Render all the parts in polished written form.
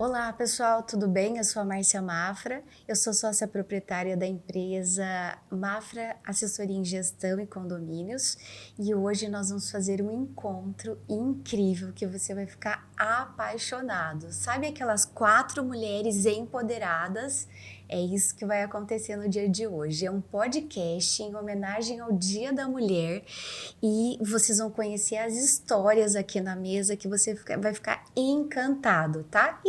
Olá, pessoal, tudo bem? Eu sou a Márcia Mafra, eu sou sócia proprietária da empresa Mafra Assessoria em Gestão e Condomínios e hoje nós vamos fazer um encontro incrível que você vai ficar apaixonado. Sabe aquelas 4 mulheres empoderadas? É isso que vai acontecer no dia de hoje. É um podcast em homenagem ao Dia da Mulher e vocês vão conhecer as histórias aqui na mesa que você vai ficar encantado, tá?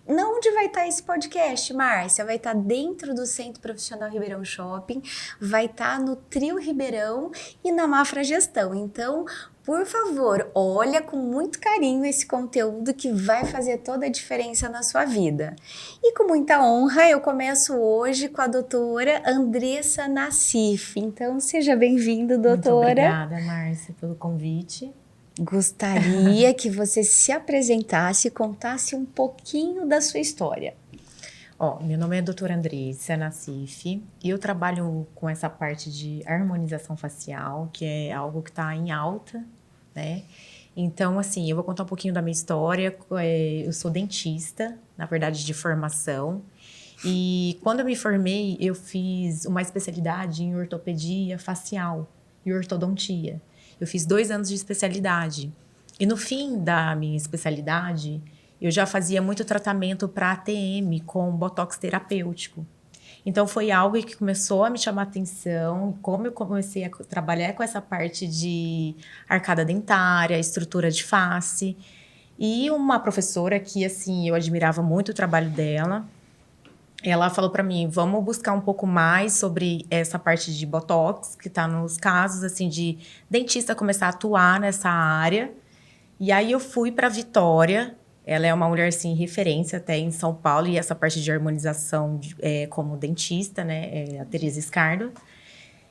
Onde vai estar esse podcast, Márcia? Vai estar dentro do Centro Profissional Ribeirão Shopping, vai estar no Trio Ribeirão e na Mafra Gestão. Então, por favor, olha com muito carinho esse conteúdo que vai fazer toda a diferença na sua vida. E com muita honra, eu começo hoje com a doutora Andressa Nassif. Então, seja bem-vindo, Muito doutora. obrigada, Márcia, pelo convite. Gostaria que você se apresentasse e contasse um pouquinho da sua história. Meu nome é doutora Andressa Nassif e eu trabalho com essa parte de harmonização facial, que é algo que está em alta, né? Então, assim, eu vou contar um pouquinho da minha história. Eu sou dentista, na verdade, de formação. E quando eu me formei, eu fiz uma especialidade em ortopedia facial e ortodontia. Eu fiz 2 anos de especialidade. E no fim da minha especialidade, eu já fazia muito tratamento para ATM com botox terapêutico. Então, foi algo que começou a me chamar a atenção. Como eu comecei a trabalhar com essa parte de arcada dentária, estrutura de face. E uma professora que, assim, eu admirava muito o trabalho dela, ela falou para mim, vamos buscar um pouco mais sobre essa parte de botox, que está nos casos, assim, de dentista começar a atuar nessa área. E aí eu fui para Vitória. Ela é uma mulher, assim, referência até em São Paulo, e essa parte de harmonização como dentista, né, a Tereza Scardo.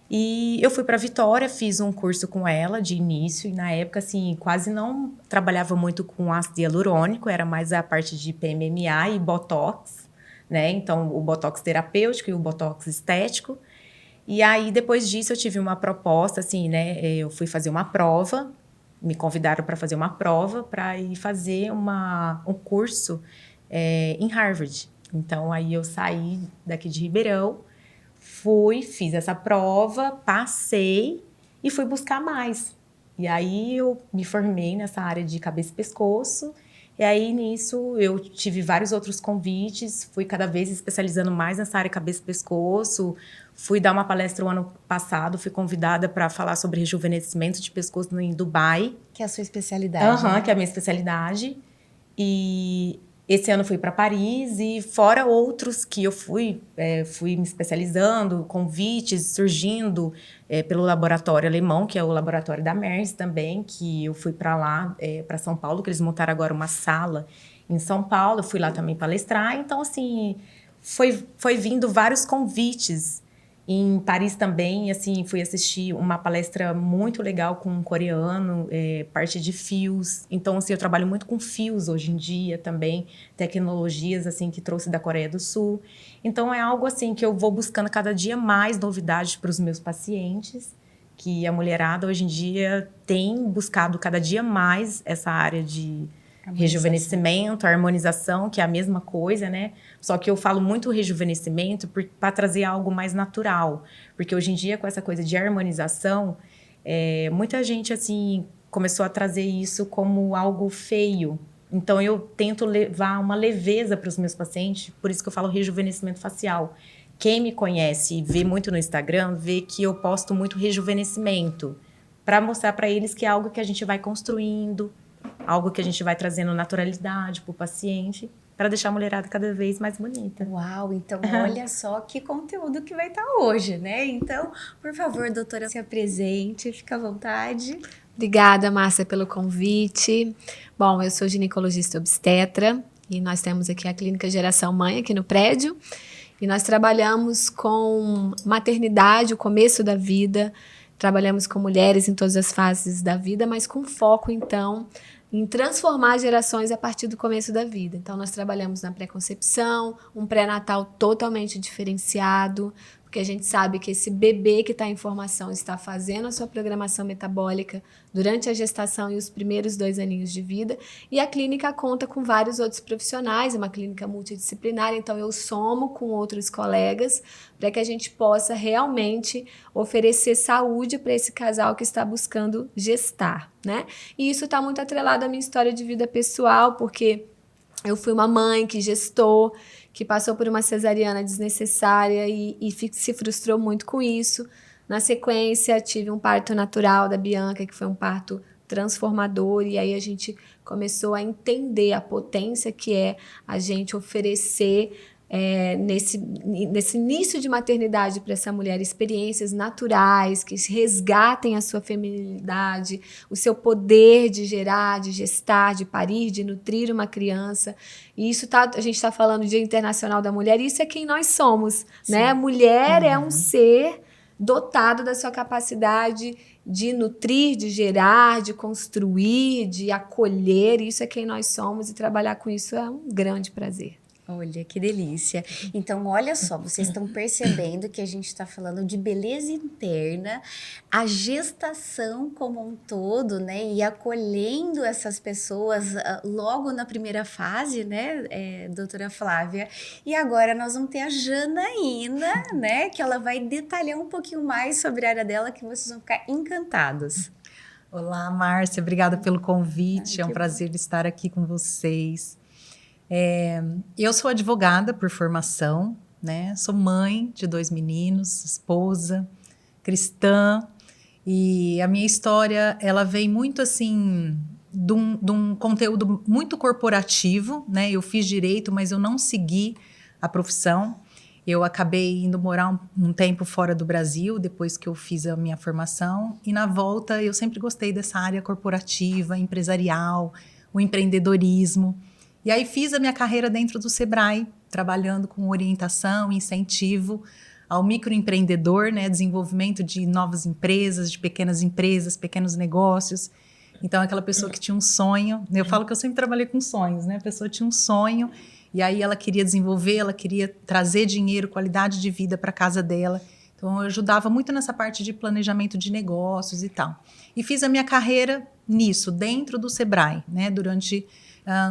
E eu fui para Vitória, fiz um curso com ela de início, e na época, assim, quase não trabalhava muito com ácido hialurônico, era mais a parte de PMMA e botox, né? Então, o botox terapêutico e o botox estético. E aí, depois disso, eu tive uma proposta, assim, né? Eu fui fazer uma prova, me convidaram para fazer uma prova para ir fazer um curso em Harvard. Então, aí eu saí daqui de Ribeirão, fiz essa prova, passei e fui buscar mais. E aí eu me formei nessa área de cabeça e pescoço. E aí nisso eu tive vários outros convites, fui cada vez especializando mais nessa área cabeça e pescoço. Fui dar uma palestra o ano passado, fui convidada para falar sobre rejuvenescimento de pescoço em Dubai. Que é a sua especialidade, né? Que é a minha especialidade. E esse ano fui para Paris e fora outros que eu fui me especializando, convites surgindo pelo laboratório alemão, que é o laboratório da Merz também, que eu fui para lá, para São Paulo, que eles montaram agora uma sala em São Paulo. Eu fui lá também palestrar. Então, assim, foi vindo vários convites. Em Paris também, assim, fui assistir uma palestra muito legal com um coreano, parte de fios. Então, assim, eu trabalho muito com fios hoje em dia também, tecnologias, assim, que trouxe da Coreia do Sul. Então, é algo, assim, que eu vou buscando cada dia mais novidades para os meus pacientes, que a mulherada hoje em dia tem buscado cada dia mais essa área de rejuvenescimento, harmonização, que é a mesma coisa, né? Só que eu falo muito rejuvenescimento para trazer algo mais natural. Porque hoje em dia, com essa coisa de harmonização, muita gente, assim, começou a trazer isso como algo feio. Então, eu tento levar uma leveza para os meus pacientes, por isso que eu falo rejuvenescimento facial. Quem me conhece e vê muito no Instagram, vê que eu posto muito rejuvenescimento, para mostrar para eles que é algo que a gente vai construindo, algo que a gente vai trazendo naturalidade para o paciente, para deixar a mulherada cada vez mais bonita. Uau, então olha só que conteúdo que vai estar hoje, né? Então, por favor, doutora, se apresente, fica à vontade. Obrigada, Márcia, pelo convite. Bom, eu sou ginecologista obstetra e nós temos aqui a Clínica Geração Mãe aqui no prédio. E nós trabalhamos com maternidade, o começo da vida, trabalhamos com mulheres em todas as fases da vida, mas com foco, então, em transformar gerações a partir do começo da vida. Então, nós trabalhamos na pré-concepção, um pré-natal totalmente diferenciado, porque a gente sabe que esse bebê que está em formação está fazendo a sua programação metabólica durante a gestação e os primeiros 2 aninhos de vida, e a clínica conta com vários outros profissionais, é uma clínica multidisciplinar, então eu somo com outros colegas para que a gente possa realmente oferecer saúde para esse casal que está buscando gestar, né? E isso está muito atrelado à minha história de vida pessoal, porque eu fui uma mãe que gestou, que passou por uma cesariana desnecessária e se frustrou muito com isso. Na sequência, tive um parto natural da Bianca, que foi um parto transformador, e aí a gente começou a entender a potência que é a gente oferecer nesse início de maternidade para essa mulher experiências naturais que resgatem a sua feminilidade, o seu poder de gerar, de gestar, de parir, de nutrir uma criança. E isso a gente está falando Dia Internacional da Mulher, e isso é quem nós somos, né? A mulher é um ser dotado da sua capacidade de nutrir, de gerar, de construir, de acolher. Isso é quem nós somos, e trabalhar com isso é um grande prazer. Olha, que delícia. Então, olha só, vocês estão percebendo que a gente está falando de beleza interna, a gestação como um todo, né? E acolhendo essas pessoas logo na primeira fase, né, doutora Flávia? E agora nós vamos ter a Janaína, né? Que ela vai detalhar um pouquinho mais sobre a área dela, que vocês vão ficar encantados. Olá, Márcia, obrigada pelo convite. É um que prazer estar aqui com vocês. Eu sou advogada por formação, né? Sou mãe de 2 meninos, esposa, cristã, e a minha história, ela vem muito assim, de um conteúdo muito corporativo, né? Eu fiz direito, mas eu não segui a profissão. Eu acabei indo morar um tempo fora do Brasil, depois que eu fiz a minha formação, e na volta eu sempre gostei dessa área corporativa, empresarial, o empreendedorismo. E aí fiz a minha carreira dentro do Sebrae, trabalhando com orientação, incentivo ao microempreendedor, né, desenvolvimento de novas empresas, de pequenas empresas, pequenos negócios. Então, aquela pessoa que tinha um sonho, eu falo que eu sempre trabalhei com sonhos, né? A pessoa tinha um sonho e aí ela queria desenvolver, ela queria trazer dinheiro, qualidade de vida para a casa dela. Então, eu ajudava muito nessa parte de planejamento de negócios e tal. E fiz a minha carreira nisso, dentro do Sebrae, né, durante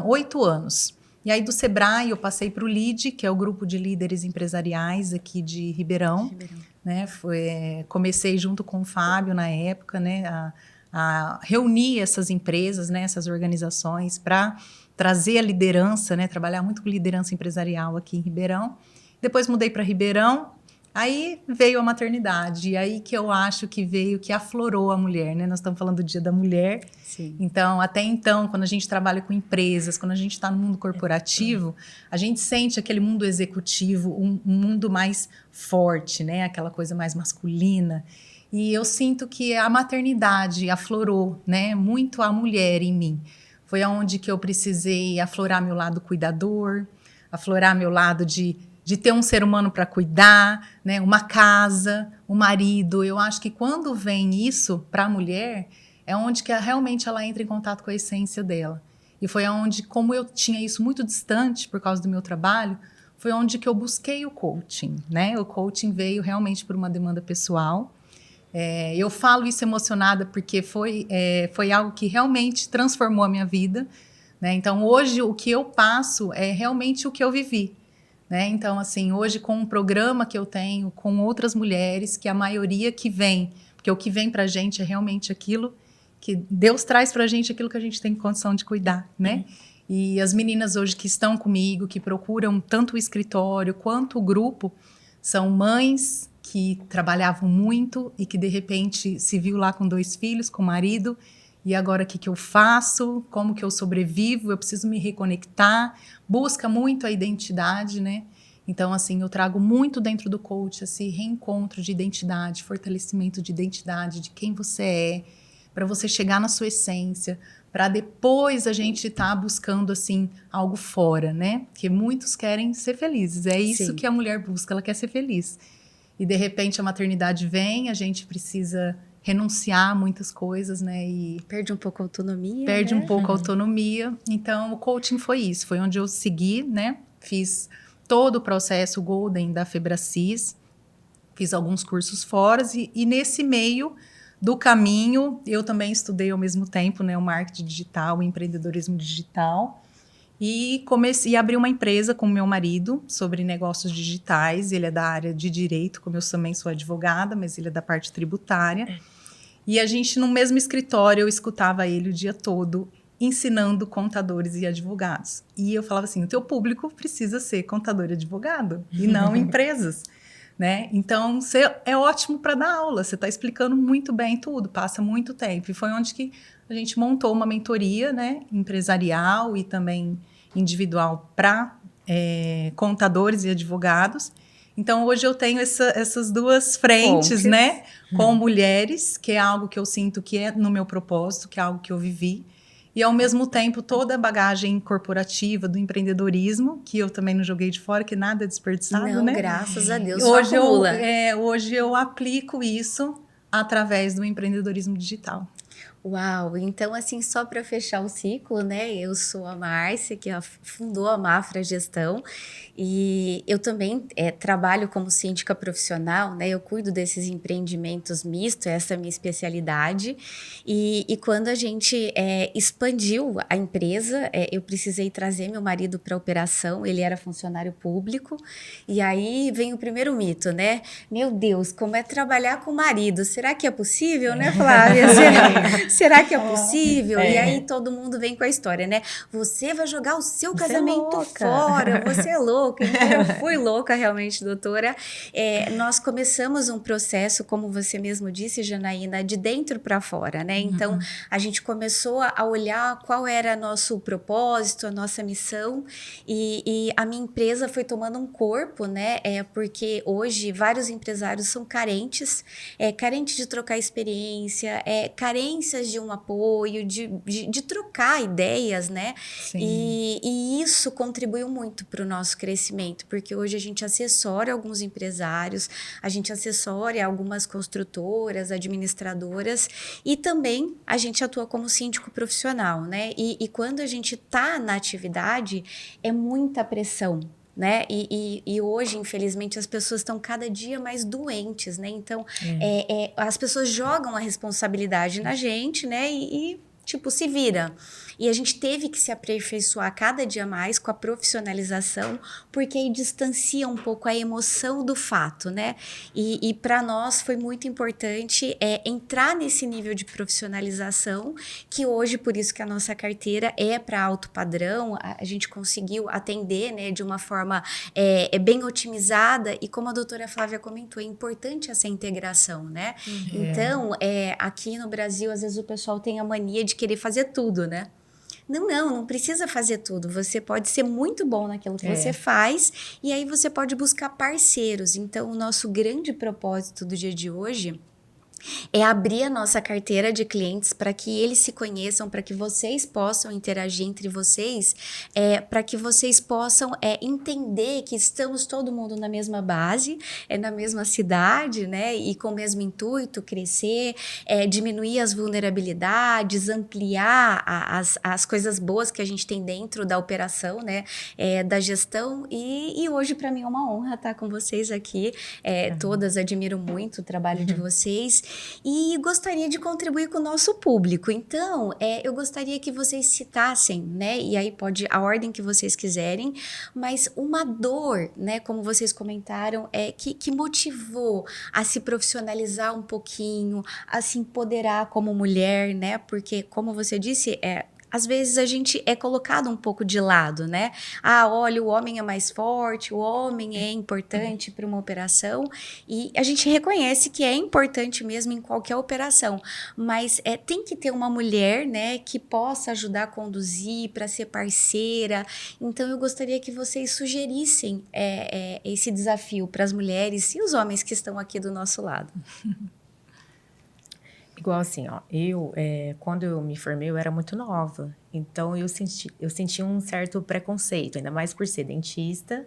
8 anos. E aí do Sebrae eu passei para o LEAD, que é o grupo de líderes empresariais aqui de Ribeirão. Né? Comecei junto com o Fábio na época, né, a reunir essas empresas, né, essas organizações para trazer a liderança, né, trabalhar muito com liderança empresarial aqui em Ribeirão. Depois mudei para Ribeirão. Aí veio a maternidade, e aí que eu acho que veio, que aflorou a mulher, né? Nós estamos falando do Dia da Mulher. Sim. Então, até então, quando a gente trabalha com empresas, quando a gente está no mundo corporativo, a gente sente aquele mundo executivo, um mundo mais forte, né? Aquela coisa mais masculina. E eu sinto que a maternidade aflorou, né? Muito a mulher em mim. Foi onde que eu precisei aflorar meu lado cuidador, aflorar meu lado de ter um ser humano para cuidar, né? Uma casa, um marido. Eu acho que quando vem isso para a mulher, é onde que realmente ela entra em contato com a essência dela. E foi onde, como eu tinha isso muito distante por causa do meu trabalho, foi onde que eu busquei o coaching, né? O coaching veio realmente por uma demanda pessoal. Eu falo isso emocionada porque foi algo que realmente transformou a minha vida, né? Então, hoje, o que eu passo é realmente o que eu vivi. Né? Então, assim, hoje com um programa que eu tenho com outras mulheres, que a maioria que vem, porque o que vem pra gente é realmente aquilo que Deus traz pra gente, aquilo que a gente tem condição de cuidar, né? E as meninas hoje que estão comigo, que procuram tanto o escritório quanto o grupo, são mães que trabalhavam muito e que de repente se viu lá com 2 filhos, com o marido, e agora o que eu faço? Como que eu sobrevivo? Eu preciso me reconectar. Busca muito a identidade, né? Então, assim, eu trago muito dentro do coach esse reencontro de identidade, fortalecimento de identidade, de quem você é, para você chegar na sua essência, para depois a gente estar buscando, assim, algo fora, né? Porque muitos querem ser felizes. É isso Sim. que a mulher busca, ela quer ser feliz. E, de repente, a maternidade vem, a gente precisa renunciar a muitas coisas, né? E Perde um pouco a autonomia, perde né? um pouco a autonomia. Então, o coaching foi isso. Foi onde eu segui, né? Fiz todo o processo Golden da Febracis. fiz alguns cursos fora e nesse meio do caminho, eu também estudei ao mesmo tempo, né, o marketing digital, o empreendedorismo digital. E comecei a abrir uma empresa com meu marido sobre negócios digitais. Ele é da área de direito, como eu também sou advogada, mas ele é da parte tributária. E a gente, no mesmo escritório, eu escutava ele o dia todo ensinando contadores e advogados. E eu falava assim, o teu público precisa ser contador e advogado, e não empresas. Né? Então, você é ótimo para dar aula, você está explicando muito bem tudo, passa muito tempo. E foi onde que a gente montou uma mentoria, né, empresarial e também individual para contadores e advogados. Então, hoje eu tenho essas duas frentes, né, com mulheres, que é algo que eu sinto que é no meu propósito, que é algo que eu vivi. E, ao mesmo tempo, toda a bagagem corporativa do empreendedorismo, que eu também não joguei de fora, que nada é desperdiçado, Não, né? graças a Deus, Hoje só acumula. hoje eu aplico isso através do empreendedorismo digital. Uau, então assim, só para fechar o ciclo, né? Eu sou a Márcia, que fundou a Mafra Gestão, e eu também trabalho como síndica profissional, né? Eu cuido desses empreendimentos mistos, essa é a minha especialidade. E quando a gente expandiu a empresa, eu precisei trazer meu marido para a operação, ele era funcionário público, e aí vem o primeiro mito, né? Meu Deus, como é trabalhar com o marido? Será que é possível, né, Flávia? Será que é possível? E aí todo mundo vem com a história, né? Você vai jogar o seu casamento fora, você é louca. Então, eu fui louca realmente, doutora. Nós começamos um processo, como você mesmo disse, Janaína, de dentro para fora, né? Então, a gente começou a olhar qual era nosso propósito, a nossa missão, e a minha empresa foi tomando um corpo, né? Porque hoje vários empresários são carentes de trocar experiência, carências de um apoio, de trocar ideias, né? E isso contribuiu muito para o nosso crescimento, porque hoje a gente assessora alguns empresários, a gente assessora algumas construtoras, administradoras, e também a gente atua como síndico profissional, né? E quando a gente está na atividade, é muita pressão, né? E hoje, infelizmente, as pessoas estão cada dia mais doentes, né? Então, as pessoas jogam a responsabilidade na gente, né? Tipo, se vira. E a gente teve que se aperfeiçoar cada dia mais com a profissionalização, porque aí distancia um pouco a emoção do fato, né? E para nós foi muito importante entrar nesse nível de profissionalização, que hoje, por isso que a nossa carteira é para alto padrão, a gente conseguiu atender, né, de uma forma bem otimizada, e como a doutora Flávia comentou, é importante essa integração, né? Então, aqui no Brasil, às vezes o pessoal tem a mania de querer fazer tudo, né? Não precisa fazer tudo. Você pode ser muito bom naquilo que você faz, e aí você pode buscar parceiros. Então, o nosso grande propósito do dia de hoje é abrir a nossa carteira de clientes para que eles se conheçam, para que vocês possam interagir entre vocês, para que vocês possam entender que estamos todo mundo na mesma base, na mesma cidade, né? E com o mesmo intuito, crescer, diminuir as vulnerabilidades, ampliar as coisas boas que a gente tem dentro da operação, né? Da gestão. E hoje, para mim, é uma honra estar com vocês aqui. Todas admiro muito o trabalho de vocês. E gostaria de contribuir com o nosso público. Então, eu gostaria que vocês citassem, né? E aí pode a ordem que vocês quiserem, mas uma dor, né? Como vocês comentaram, que motivou a se profissionalizar um pouquinho, a se empoderar como mulher, né? Porque, como você disse, às vezes a gente é colocado um pouco de lado, né? Olha, o homem é mais forte, o homem é importante para uma operação, e a gente reconhece que é importante mesmo em qualquer operação, mas tem que ter uma mulher, né, que possa ajudar a conduzir, para ser parceira. Então eu gostaria que vocês sugerissem esse desafio para as mulheres e os homens que estão aqui do nosso lado. Igual assim, ó, quando eu me formei, eu era muito nova. Então, eu senti um certo preconceito, ainda mais por ser dentista,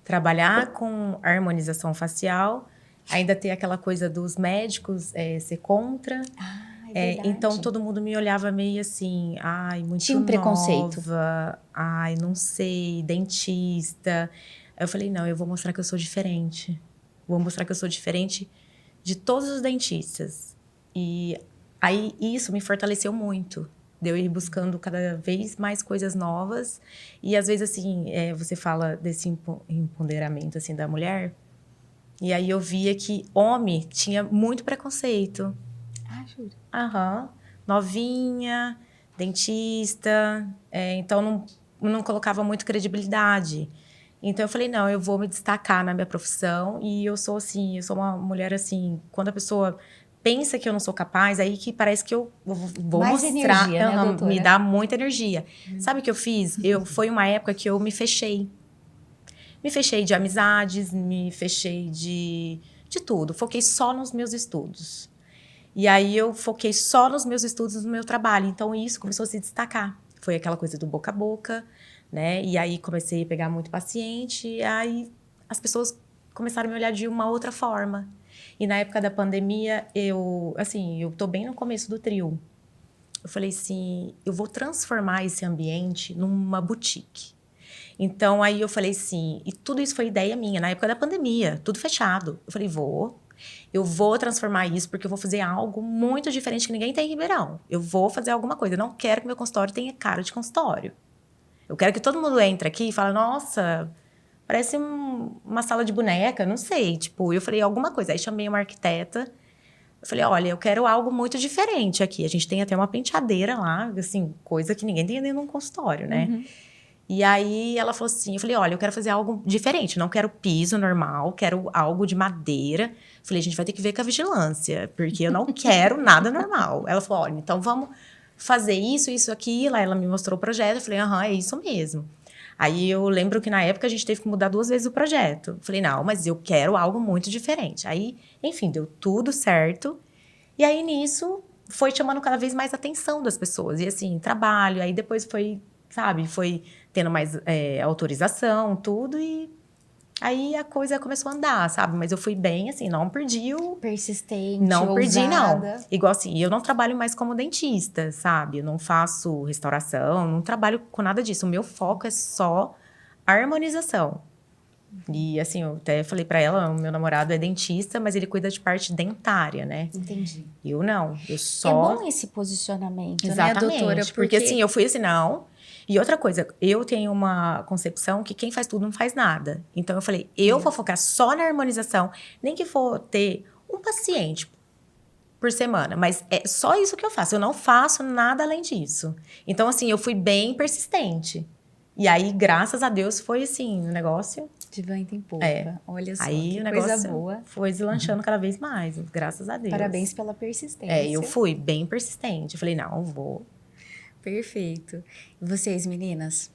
trabalhar com harmonização facial, ainda ter aquela coisa dos médicos ser contra. Então, todo mundo me olhava meio assim, muito Tinha um preconceito. nova, não sei, dentista. Aí eu falei, não, eu vou mostrar que eu sou diferente. vou mostrar que eu sou diferente de todos os dentistas. E aí isso me fortaleceu muito. De eu ir buscando cada vez mais coisas novas. E às vezes, assim, você fala desse empoderamento, assim, da mulher. E aí eu via que homem tinha muito preconceito. Ah, juro. Aham. Novinha, dentista. Então, não colocava muito credibilidade. Então, eu falei, não, eu vou me destacar na minha profissão. E eu sou, assim, eu sou uma mulher, assim, quando a pessoa pensa que eu não sou capaz, aí que parece que eu vou Mais mostrar. energia, né, doutora? Me dá muita energia. Sabe o que eu fiz? Foi uma época que eu me fechei. Me fechei de amizades, me fechei de tudo. Foquei só nos meus estudos. E aí eu foquei só nos meus estudos, no meu trabalho. Então isso começou a se destacar. Foi aquela coisa do boca a boca, né? E aí comecei a pegar muito paciente. E aí as pessoas começaram a me olhar de uma outra forma. E na época da pandemia, eu tô bem no começo do trio. Eu falei assim, eu vou transformar esse ambiente numa boutique. Então, aí eu falei assim, e tudo isso foi ideia minha, na época da pandemia, tudo fechado. Eu falei, eu vou transformar isso, porque eu vou fazer algo muito diferente que ninguém tem em Ribeirão. Eu vou fazer alguma coisa. Eu não quero que meu consultório tenha cara de consultório. Eu quero que todo mundo entre aqui e fale, nossa, parece uma sala de boneca, não sei. Tipo, eu falei, alguma coisa. Aí chamei uma arquiteta. Eu falei, olha, eu quero algo muito diferente aqui. A gente tem até uma penteadeira lá, assim, coisa que ninguém tem dentro de um consultório, né? Uhum. E aí ela falou assim, eu falei, olha, eu quero fazer algo diferente, não quero piso normal, quero algo de madeira. Falei, a gente vai ter que ver com a vigilância, porque eu não quero nada normal. Ela falou, olha, então vamos fazer isso, isso, aquilo. Aí ela me mostrou o projeto, eu falei, aham, é isso mesmo. Aí eu lembro que na época a gente teve que mudar 2 vezes o projeto. Eu falei, não, mas eu quero algo muito diferente. Aí, enfim, deu tudo certo. E aí nisso foi chamando cada vez mais a atenção das pessoas. E assim, trabalho, aí depois foi, sabe, foi tendo mais autorização, tudo, e aí a coisa começou a andar, sabe? Mas eu fui bem, assim, não perdi o... Persistente, Não perdi, não. ousada. Igual assim, eu não trabalho mais como dentista, sabe? Eu não faço restauração, não trabalho com nada disso. O meu foco é só harmonização. E assim, eu até falei pra ela, o meu namorado é dentista, mas ele cuida de parte dentária, né? Entendi. Eu não, eu É só... bom esse posicionamento, Exatamente, né, doutora? porque assim, eu fui assim, não. E outra coisa, eu tenho uma concepção que quem faz tudo não faz nada. Então eu falei, eu vou focar só na harmonização, nem que for ter um paciente por semana, mas é só isso que eu faço, eu não faço nada além disso. Então assim, eu fui bem persistente. E aí, graças a Deus, foi assim, o negócio... De vento em polpa. Olha só, Aí que o negócio coisa boa. foi deslanchando cada vez mais, graças a Deus. Parabéns pela persistência. Eu fui bem persistente. Eu falei, não, vou... Perfeito. E vocês, meninas?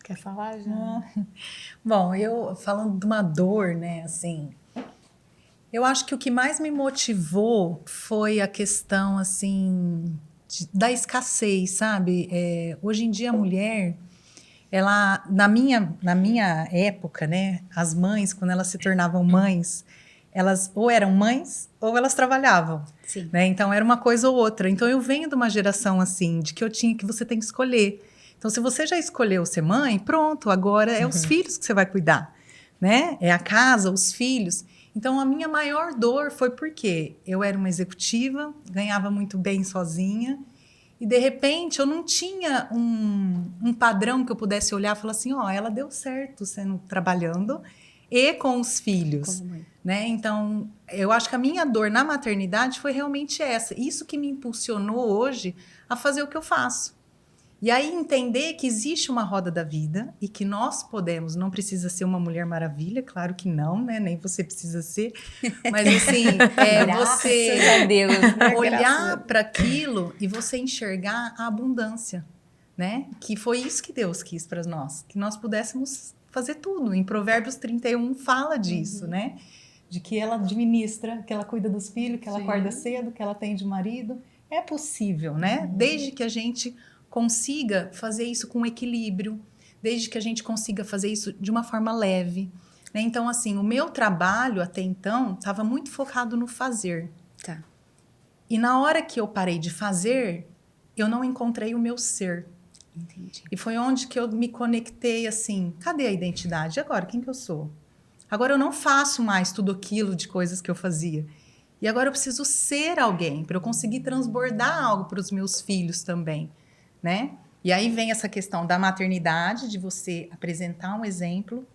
Quer falar já? Bom, eu falando de uma dor, né, assim, eu acho que o que mais me motivou foi a questão, assim, da escassez, sabe? Hoje em dia a mulher, ela, na minha época, né, as mães, quando elas se tornavam mães, elas ou eram mães ou elas trabalhavam. Sim. Né? Então era uma coisa ou outra. Então eu venho de uma geração assim, de que você tem que escolher. Então se você já escolheu ser mãe, pronto, agora é os filhos que você vai cuidar, né? É a casa, os filhos. Então a minha maior dor foi porque eu era uma executiva, ganhava muito bem sozinha e de repente eu não tinha um padrão que eu pudesse olhar e falar assim, ela deu certo sendo trabalhando e com os filhos. Como mãe. Né? Então, eu acho que a minha dor na maternidade foi realmente essa. Isso que me impulsionou hoje a fazer o que eu faço. E aí entender que existe uma roda da vida e que nós podemos, não precisa ser uma Mulher Maravilha, claro que não, né? Nem você precisa ser. Mas assim, você a Deus, né? olhar para aquilo e você enxergar a abundância, né? Que foi isso que Deus quis para nós, que nós pudéssemos fazer tudo. Em Provérbios 31 fala disso, né? De que ela administra, que ela cuida dos filhos, que ela acorda cedo, que ela atende o marido. É possível, né? Desde que a gente consiga fazer isso com equilíbrio, desde que a gente consiga fazer isso de uma forma leve. Né? Então, assim, o meu trabalho até então estava muito focado no fazer. Tá. E na hora que eu parei de fazer, eu não encontrei o meu ser. Entendi. E foi onde que eu me conectei assim, cadê a identidade? E agora, quem que eu sou? Agora eu não faço mais tudo aquilo de coisas que eu fazia. E agora eu preciso ser alguém para eu conseguir transbordar algo para os meus filhos também, né? E aí vem essa questão da maternidade, de você apresentar um exemplo,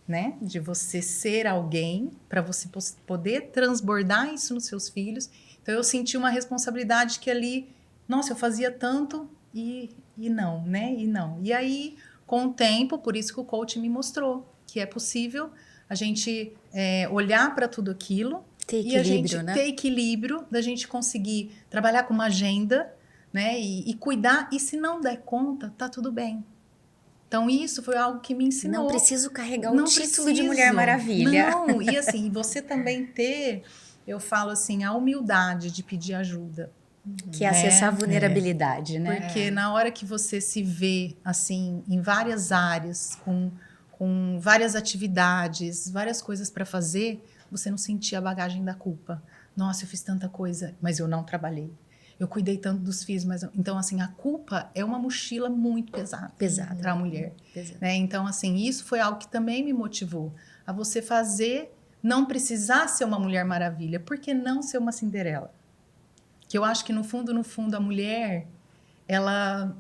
né? De você ser alguém para você poder transbordar isso nos seus filhos. Então eu senti uma responsabilidade que ali, nossa, eu fazia tanto e não, né? E não. E aí, com o tempo, por isso que o coach me mostrou que é possível a gente olhar para tudo aquilo Ter e a gente equilíbrio, né? ter equilíbrio, da gente conseguir trabalhar com uma agenda, né? E cuidar. E se não der conta, tá tudo bem. Então, isso foi algo que me ensinou. Não preciso carregar o Não título de preciso. Mulher Maravilha. Não, e assim, você também ter, eu falo assim, a humildade de pedir ajuda. Que é acessar a vulnerabilidade, né? Porque na hora que você se vê, assim, em várias áreas, com várias atividades, várias coisas para fazer, você não sentir a bagagem da culpa. Nossa, eu fiz tanta coisa, mas eu não trabalhei. Eu cuidei tanto dos filhos, mas... Então, assim, a culpa é uma mochila muito pesada. Pesada. Para a mulher. Pesada. Né? Então, assim, isso foi algo que também me motivou a você fazer, não precisar ser uma Mulher Maravilha. Por que não ser uma Cinderela? Que eu acho que, no fundo, a mulher, ela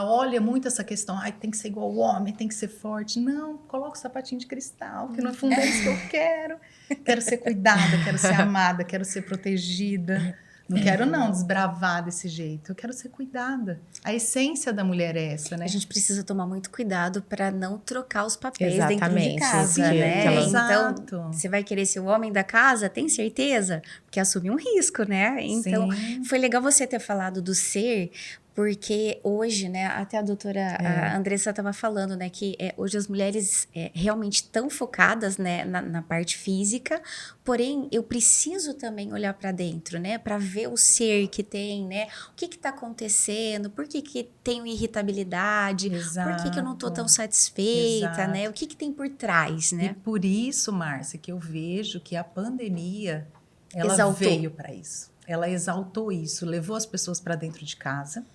olha muito essa questão, ai, tem que ser igual ao homem, tem que ser forte. Não, coloca o sapatinho de cristal, que no fundo é isso que eu quero. Quero ser cuidada, quero ser amada, quero ser protegida. Não quero, não, desbravar desse jeito. Eu quero ser cuidada. A essência da mulher é essa, né? A gente precisa tomar muito cuidado para não trocar os papéis Exatamente, dentro de casa, sim, né? aquela- Exato. Então, você vai querer ser o homem da casa? Tem certeza? Porque assume um risco, né? Então, Sim. foi legal você ter falado do ser, porque hoje, né, até a doutora a Andressa estava falando, né, que hoje as mulheres realmente estão focadas, né, na parte física, porém, eu preciso também olhar para dentro, né, para ver o ser que tem, né, o que está acontecendo, por que tenho irritabilidade, por que eu não estou tão satisfeita, Exato. né, o que tem por trás, E né? por isso, Márcia, que eu vejo que a pandemia, ela Exaltou. veio para isso. Ela exaltou isso, levou as pessoas para dentro de casa,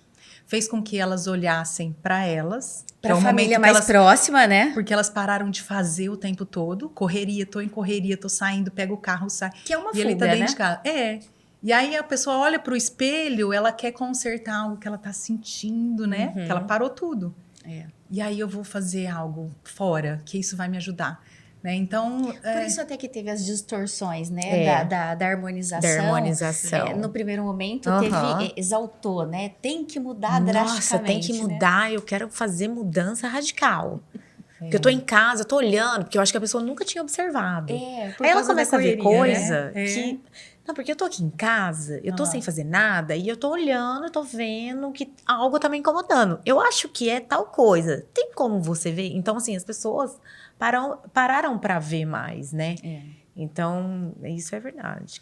fez com que elas olhassem para elas. Para a o família momento que mais elas, próxima, né? porque elas pararam de fazer o tempo todo. Correria, tô em correria, tô saindo, pego o carro, sai. Que é uma E ele tá fuga, dentro né? de casa. E aí a pessoa olha pro espelho, ela quer consertar algo que ela tá sentindo, né? Que ela parou tudo. E aí eu vou fazer algo fora, que isso vai me ajudar. Né? Então, Por isso até que teve as distorções, né? Da harmonização. Da harmonização. No primeiro momento, exaltou, né? Tem que mudar drasticamente. Nossa, tem que né? mudar, eu quero fazer mudança radical. Porque eu tô em casa, eu tô olhando, porque eu acho que a pessoa nunca tinha observado. Por Aí ela causa da começa a ver correria, coisa né? que... Não, porque eu tô aqui em casa, eu tô sem fazer nada, e eu tô olhando, eu tô vendo que algo tá me incomodando. Eu acho que é tal coisa. Tem como você ver? Então, assim, as pessoas pararam pra ver mais, né? Então, isso é verdade.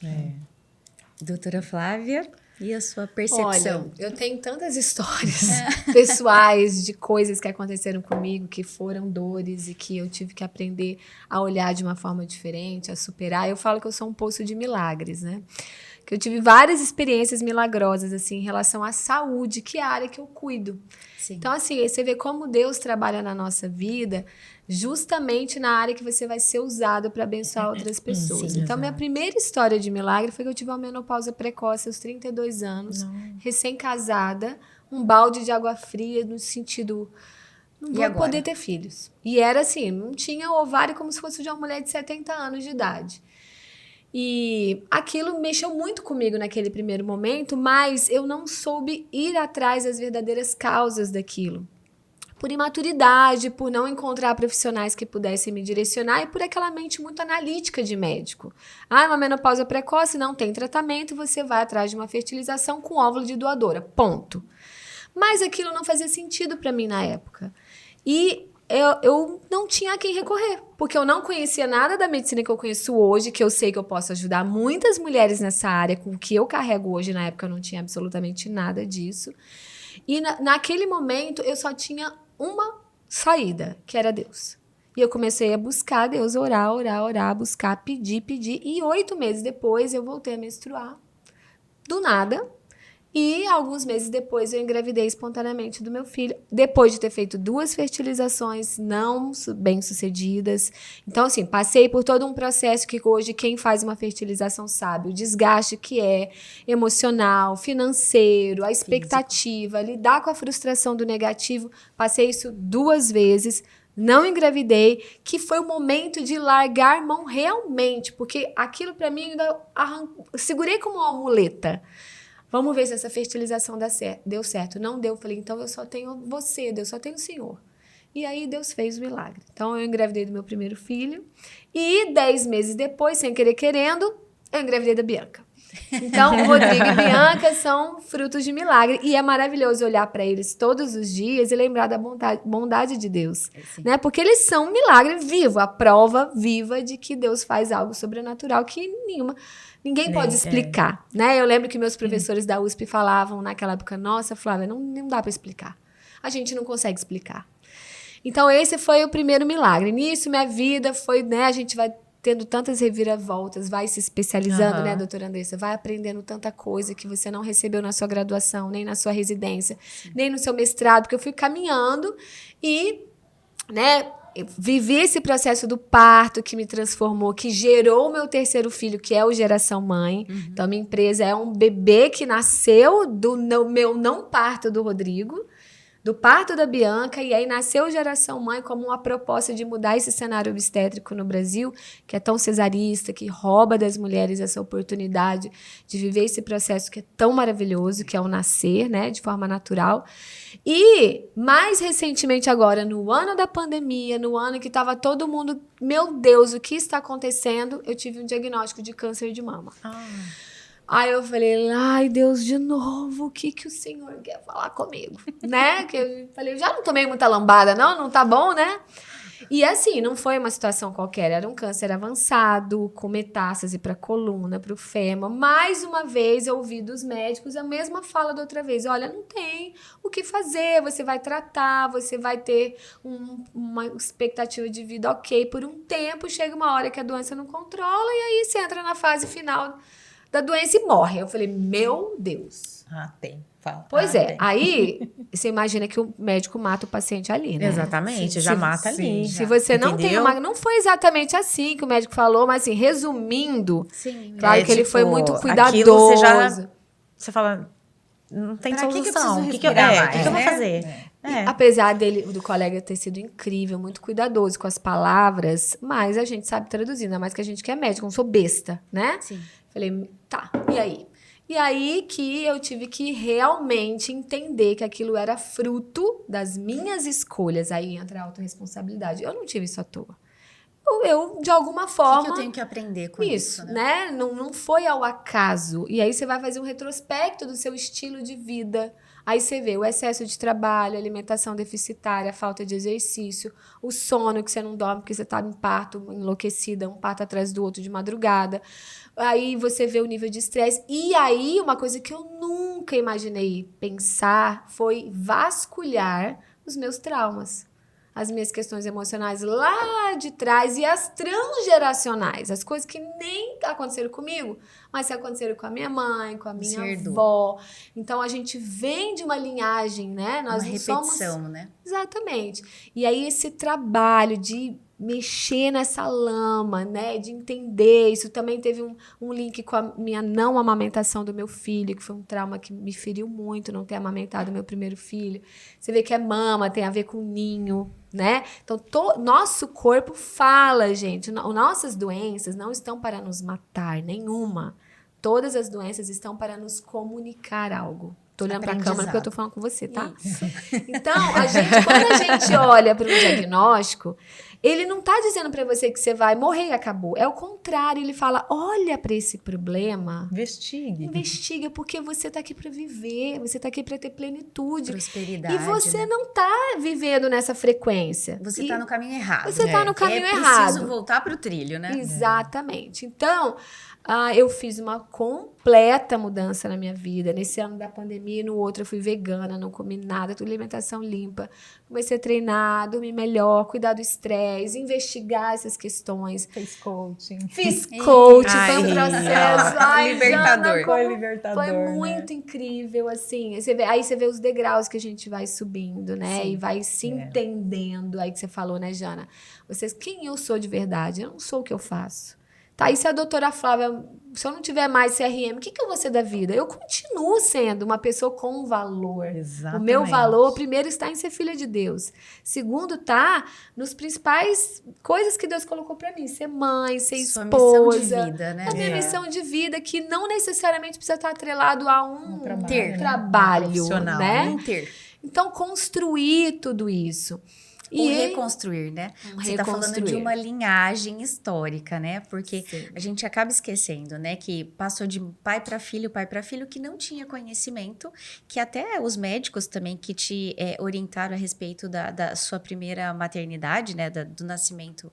Doutora Flávia, e a sua percepção? Olha, eu tenho tantas histórias pessoais de coisas que aconteceram comigo, que foram dores e que eu tive que aprender a olhar de uma forma diferente, a superar. Eu falo que eu sou um poço de milagres, né? Que eu tive várias experiências milagrosas, assim, em relação à saúde, que é a área que eu cuido. Sim. Então, assim, você vê como Deus trabalha na nossa vida, justamente na área que você vai ser usado para abençoar outras pessoas. Sim, Então, minha primeira história de milagre foi que eu tive uma menopausa precoce aos 32 anos, recém-casada, um balde de água fria no sentido... Não E vou agora? poder ter filhos. E era assim, não tinha ovário como se fosse de uma mulher de 70 anos de idade. E aquilo mexeu muito comigo naquele primeiro momento, mas eu não soube ir atrás das verdadeiras causas daquilo. Por imaturidade, por não encontrar profissionais que pudessem me direcionar e por aquela mente muito analítica de médico. Uma menopausa precoce, não tem tratamento, você vai atrás de uma fertilização com óvulo de doadora, ponto. Mas aquilo não fazia sentido para mim na época. E eu não tinha a quem recorrer, porque eu não conhecia nada da medicina que eu conheço hoje, que eu sei que eu posso ajudar muitas mulheres nessa área, com o que eu carrego hoje. Na época eu não tinha absolutamente nada disso. E naquele momento eu só tinha uma saída, que era Deus. E eu comecei a buscar Deus, orar, buscar, pedir. E 8 meses depois eu voltei a menstruar. Do nada. E alguns meses depois eu engravidei espontaneamente do meu filho, depois de ter feito 2 fertilizações não bem-sucedidas. Então, assim, passei por todo um processo que hoje quem faz uma fertilização sabe, o desgaste que é emocional, financeiro, a expectativa, lidar com a frustração do negativo. Passei isso 2 vezes. Não engravidei, que foi o momento de largar mão realmente, porque aquilo para mim ainda segurei como uma muleta. Vamos ver se essa fertilização deu certo. Não deu. Falei, então eu só tenho você, Deus, só tenho o Senhor. E aí Deus fez o milagre. Então eu engravidei do meu primeiro filho e 10 meses depois, sem querer querendo, eu engravidei da Bianca. Então, o Rodrigo e Bianca são frutos de milagre. E é maravilhoso olhar para eles todos os dias e lembrar da bondade de Deus. Né? Porque eles são um milagre vivo, a prova viva de que Deus faz algo sobrenatural que ninguém pode explicar. Né? Eu lembro que meus professores da USP falavam naquela época, nossa, Flávia, não dá para explicar. A gente não consegue explicar. Então, esse foi o primeiro milagre. Nisso, minha vida foi, né, a gente vai tendo tantas reviravoltas, vai se especializando, né, doutora Andressa? Vai aprendendo tanta coisa que você não recebeu na sua graduação, nem na sua residência, nem no seu mestrado, porque eu fui caminhando e, né, vivi esse processo do parto que me transformou, que gerou o meu terceiro filho, que é o Geração Mãe. Então, minha empresa é um bebê que nasceu do meu não parto do Rodrigo, do parto da Bianca, e aí nasceu Geração Mãe como uma proposta de mudar esse cenário obstétrico no Brasil, que é tão cesarista, que rouba das mulheres essa oportunidade de viver esse processo que é tão maravilhoso, que é o nascer, né, de forma natural. E, mais recentemente agora, no ano da pandemia, no ano que estava todo mundo, meu Deus, o que está acontecendo? Eu tive um diagnóstico de câncer de mama. Aí eu falei, ai Deus, de novo, o que o Senhor quer falar comigo? Né? Que eu falei, já não tomei muita lambada, não tá bom, né? E assim, não foi uma situação qualquer, era um câncer avançado, com metástase para a coluna, para o fêmur. Mais uma vez eu ouvi dos médicos a mesma fala da outra vez, olha, não tem o que fazer, você vai tratar, você vai ter uma expectativa de vida ok por um tempo, chega uma hora que a doença não controla e aí você entra na fase final da doença e morre. Eu falei, meu Deus. Tem. Fala. Pois é. Tem. Aí, você imagina que o médico mata o paciente ali, né? Exatamente, já mata ali. Se você não tem uma... Não foi exatamente assim que o médico falou, mas assim, resumindo, claro que ele foi muito cuidadoso. Você fala, não tem pra solução. O que eu vou fazer? Apesar do colega ter sido incrível, muito cuidadoso com as palavras, mas a gente sabe traduzir, ainda mais que a gente que é médico, não sou besta, né? Sim. Falei, tá, e aí? E aí que eu tive que realmente entender que aquilo era fruto das minhas escolhas. Aí entra a autorresponsabilidade. Eu não tive isso à toa. Eu de alguma forma... O que eu tenho que aprender com isso, né? Não foi ao acaso. E aí você vai fazer um retrospecto do seu estilo de vida. Aí você vê o excesso de trabalho, alimentação deficitária, a falta de exercício, o sono que você não dorme porque você está em parto, enlouquecida, um parto atrás do outro de madrugada. Aí você vê o nível de estresse. E aí, uma coisa que eu nunca imaginei pensar foi vasculhar os meus traumas. As minhas questões emocionais lá de trás e as transgeracionais. As coisas que nem aconteceram comigo, mas que aconteceram com a minha mãe, com a minha avó. Então, a gente vem de uma linhagem, né? Nós uma repetição, né? Exatamente. E aí, esse trabalho de mexer nessa lama, né, de entender, isso também teve um link com a minha não amamentação do meu filho, que foi um trauma que me feriu muito, não ter amamentado meu primeiro filho. Você vê que mama, tem a ver com ninho, né? Então, nosso corpo fala, gente, nossas doenças não estão para nos matar, nenhuma. Todas as doenças estão para nos comunicar algo. Tô olhando para a câmera porque eu tô falando com você, tá? Então, quando a gente olha para um diagnóstico, ele não tá dizendo para você que você vai morrer e acabou. É o contrário, ele fala, olha para esse problema. Investiga, porque você tá aqui para viver, você tá aqui para ter plenitude. Prosperidade. E você não tá vivendo nessa frequência. Você tá no caminho errado. Você tá no caminho errado. É preciso voltar pro trilho, né? Exatamente. Então, Eu fiz uma completa mudança na minha vida. Nesse ano da pandemia e no outro eu fui vegana, não comi nada, tudo alimentação limpa. Comecei a treinar, dormir melhor, cuidar do estresse, investigar essas questões. Fez coaching. Fiz coaching, foi um Ai, processo. libertador. Jana, Foi como libertador, foi né? muito incrível, assim. Aí você vê os degraus que a gente vai subindo, né? Sim. E vai se entendendo. Aí que você falou, né, Jana? Quem eu sou de verdade? Eu não sou o que eu faço. Tá, e se a doutora Flávia, se eu não tiver mais CRM, o que eu vou ser da vida? Eu continuo sendo uma pessoa com valor. Exatamente. O meu valor, primeiro, está em ser filha de Deus. Segundo, tá nos principais coisas que Deus colocou pra mim. Ser mãe, ser Sua esposa. missão de vida, né? A minha missão de vida, que não necessariamente precisa estar atrelado a um trabalho, trabalho, né? Profissional, né? Um ter. Então, construir tudo isso. Ou reconstruir, né? Um Você está falando de reconstruir. uma linhagem histórica, né? Porque Sim. a gente acaba esquecendo, né? Que passou de pai para filho, que não tinha conhecimento, que até os médicos também que te orientaram a respeito da sua primeira maternidade, né? Do nascimento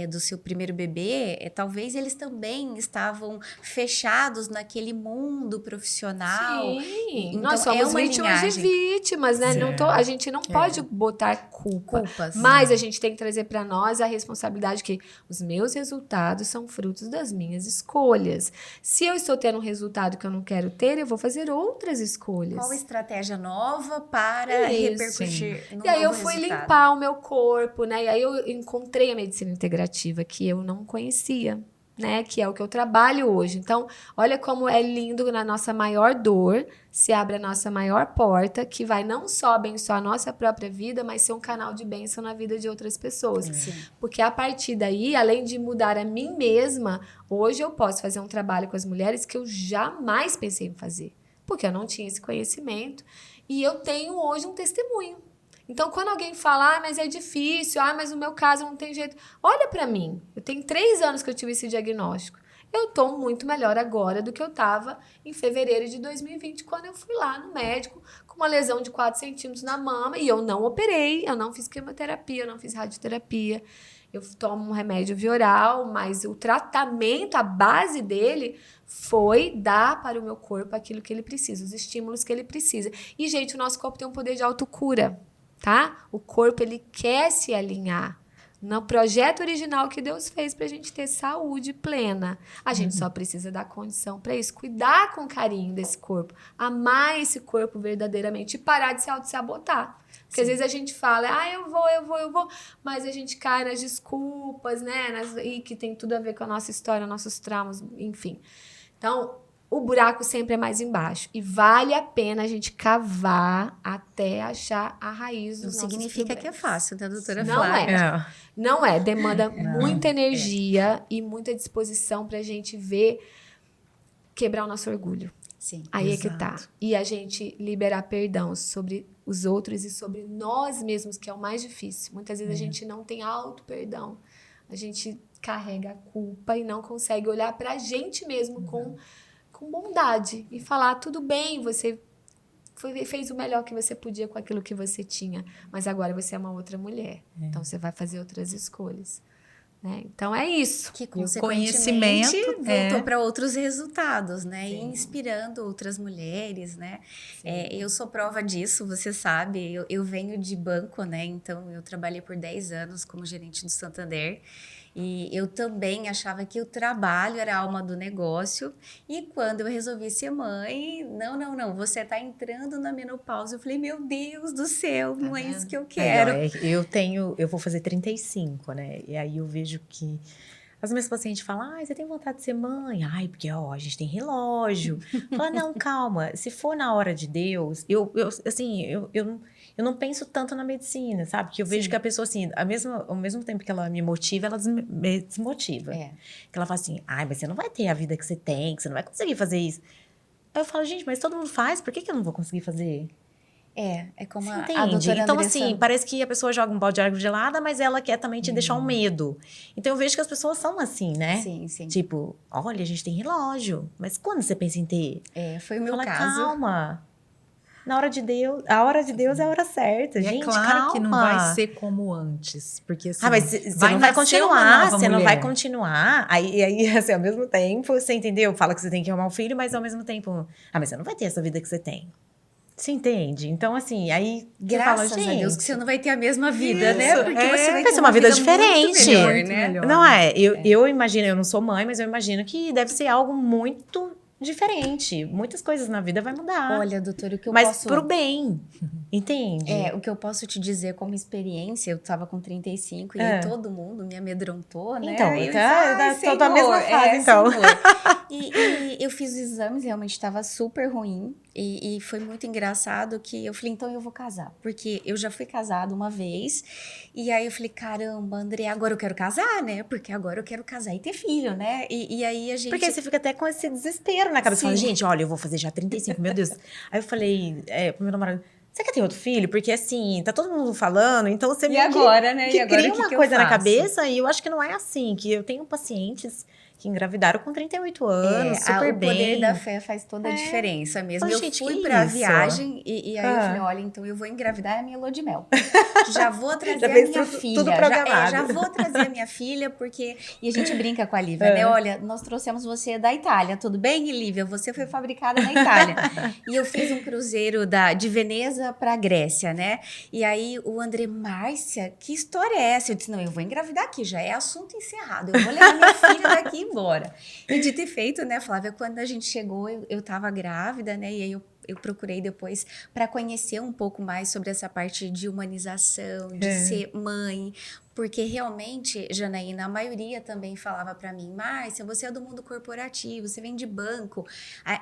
do seu primeiro bebê, talvez eles também estavam fechados naquele mundo profissional. Sim, Então, nós somos uma vítimas de linhagem. vítimas, né? A gente não pode botar culpa. Mas a gente tem que trazer para nós a responsabilidade que os meus resultados são frutos das minhas escolhas. Se eu estou tendo um resultado que eu não quero ter, eu vou fazer outras escolhas. Qual estratégia nova para Isso. repercutir no E aí eu novo fui resultado? limpar o meu corpo, né? E aí eu encontrei a medicina integrativa que eu não conhecia, né? Que é o que eu trabalho hoje. Então, olha como é lindo na nossa maior dor, se abre a nossa maior porta, que vai não só abençoar a nossa própria vida, mas ser um canal de bênção na vida de outras pessoas. Sim. Porque a partir daí, além de mudar a mim mesma, hoje eu posso fazer um trabalho com as mulheres que eu jamais pensei em fazer. Porque eu não tinha esse conhecimento. E eu tenho hoje um testemunho. Então, quando alguém fala, mas é difícil, mas no meu caso não tem jeito. Olha pra mim, eu tenho 3 anos que eu tive esse diagnóstico. Eu tô muito melhor agora do que eu tava em fevereiro de 2020, quando eu fui lá no médico com uma lesão de 4 centímetros na mama e eu não operei, eu não fiz quimioterapia, eu não fiz radioterapia. Eu tomo um remédio vioral, mas o tratamento, a base dele foi dar para o meu corpo aquilo que ele precisa, os estímulos que ele precisa. E, gente, o nosso corpo tem um poder de autocura. Tá? O corpo, ele quer se alinhar no projeto original que Deus fez pra gente ter saúde plena. A gente só precisa dar condição para isso, cuidar com carinho desse corpo, amar esse corpo verdadeiramente e parar de se auto-sabotar. Porque às vezes a gente fala, eu vou, mas a gente cai nas desculpas, né? E que tem tudo a ver com a nossa história, nossos traumas, enfim. Então, o buraco sempre é mais embaixo. E vale a pena a gente cavar até achar a raiz dos Não nossos significa problemas. que é fácil, né, doutora Não Flávia? Não é. Demanda muita energia e muita disposição pra gente ver quebrar o nosso orgulho. Sim. Aí é que tá. Exato. E a gente liberar perdão sobre os outros e sobre nós mesmos, que é o mais difícil. Muitas vezes a gente não tem auto-perdão. A gente carrega a culpa e não consegue olhar pra gente mesmo com bondade e falar, tudo bem, você fez o melhor que você podia com aquilo que você tinha, mas agora você é uma outra mulher, então você vai fazer outras escolhas, né? Então é isso. Que conhecimento, consequentemente voltou para outros resultados, né? E inspirando outras mulheres, né? Eu sou prova disso, você sabe. Eu venho de banco, né? Então eu trabalhei por 10 anos como gerente do Santander. E eu também achava que o trabalho era a alma do negócio. E quando eu resolvi ser mãe, não, você está entrando na menopausa. Eu falei, meu Deus do céu, não é isso que eu quero. Eu vou fazer 35, né? E aí eu vejo que as minhas pacientes falam, você tem vontade de ser mãe? Porque, a gente tem relógio. Fala, não, calma, se for na hora de Deus, eu não penso tanto na medicina, sabe? Que eu vejo que a pessoa, assim, ao mesmo tempo que ela me motiva, ela me desmotiva. Que ela fala assim, mas você não vai ter a vida que você tem, que você não vai conseguir fazer isso. Aí eu falo, gente, mas todo mundo faz, por que eu não vou conseguir fazer? É como Você a entende? doutora Então, Andressa... assim, parece que a pessoa joga um balde de água gelada, mas ela quer também te deixar um medo. Então, eu vejo que as pessoas são assim, né? Sim. Tipo, olha, a gente tem relógio, mas quando você pensa em ter? Foi o meu Fala, caso. calma. na hora de Deus, a hora de Deus é a hora certa, E gente, é claro calma. que não vai ser como antes, porque assim, Mas você vai não vai nascer uma continuar, nova você não vai mulher. continuar. Aí, assim, ao mesmo tempo, você entendeu? Fala que você tem que arrumar um filho, mas ao mesmo tempo, mas você não vai ter essa vida que você tem. Você entende? Então, assim, aí Graças você fala, a Deus que gente, você não vai ter a mesma vida, né? Isso, Porque é. você vai vai ter ser uma vida muito diferente. melhor, Muito né? melhor. não é? Eu imagino, eu não sou mãe, mas eu imagino que deve ser algo muito diferente. Muitas coisas na vida vai mudar. Olha, doutora, o que eu mas posso... pro bem, entende? o que eu posso te dizer como experiência, eu tava com 35 e aí todo mundo me amedrontou, né? Então, E eu tô da mesma fase, então. Senhor. E eu fiz os exames, realmente estava super ruim. E foi muito engraçado que eu falei, então eu vou casar. Porque eu já fui casada uma vez. E aí eu falei, caramba, André, agora eu quero casar, né? Porque agora eu quero casar e ter filho, né? E aí a gente... Porque você fica até com esse desespero na cabeça. Você fala, gente, olha, eu vou fazer já 35, meu Deus. Aí eu falei pro meu namorado, você quer ter outro filho? Porque assim, tá todo mundo falando, então você E agora, né? que E agora, cria o que uma que eu coisa na faço? cabeça e eu acho que não é assim, que eu tenho pacientes que engravidaram com 38 anos, super o bem. poder da fé faz toda a diferença mesmo. Mas, Eu gente, fui que pra isso? viagem e aí eu Ah. falei, olha, então eu vou engravidar a minha lua de mel. Já vou trazer Já a fez minha tudo filha. programado. Já vou trazer a minha filha, porque... E a gente brinca com a Lívia, né? Olha, nós trouxemos você da Itália, tudo bem, Lívia? Você foi fabricada na Itália. E eu fiz um cruzeiro de Veneza pra Grécia, né? E aí o André, Márcia, que história é essa? Eu disse, não, eu vou engravidar aqui, já é assunto encerrado. Eu vou levar minha filha daqui embora. E de ter feito, né, Flávia, quando a gente chegou, eu tava grávida, né, e aí eu procurei depois para conhecer um pouco mais sobre essa parte de humanização, de ser mãe, porque realmente, Janaína, a maioria também falava para mim, Márcia, você é do mundo corporativo, você vem de banco,